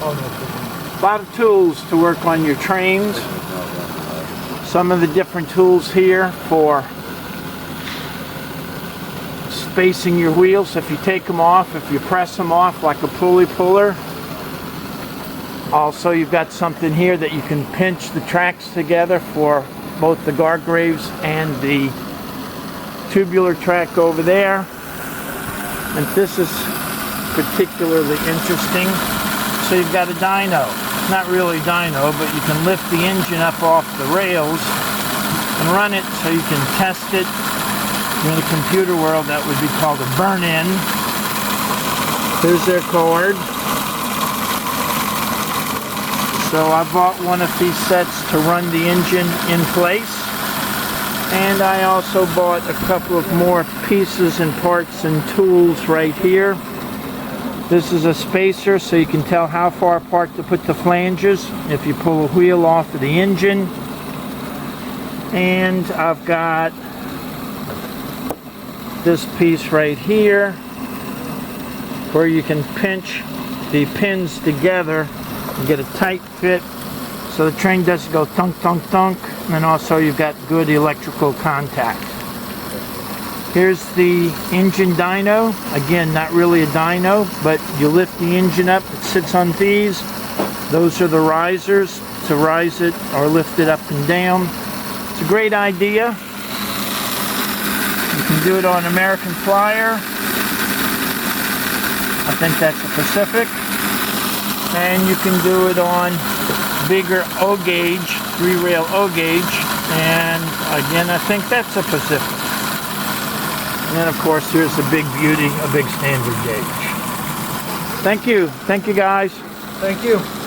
A lot of tools to work on your trains. Some of the different tools here for spacing your wheels. If you take them off, if you press them off like a pulley puller. Also, you've got something here that you can pinch the tracks together for both the Gargraves and the tubular track over there. And this is particularly interesting. So you've got a dyno. It's not really a dyno, but you can lift the engine up off the rails and run it so you can test it. In the computer world, that would be called a burn-in. Here's their cord. So I bought one of these sets to run the engine in place. And I also bought a couple of more pieces and parts and tools right here. This is a spacer so you can tell how far apart to put the flanges if you pull a wheel off of the engine. And I've got this piece right here where you can pinch the pins together and get a tight fit so the train doesn't go thunk, thunk, thunk. And also you've got good electrical contact. Here's the engine dyno. Again, not really a dyno, but you lift the engine up. It sits on these. Those are the risers to rise it or lift it up and down. It's a great idea. You can do it on American Flyer. I think that's a Pacific. And you can do it on bigger O-gauge, 3-rail O-gauge. And again, I think that's a Pacific. And then, of course, here's the big beauty, a big standard gauge. Thank you. Thank you, guys. Thank you.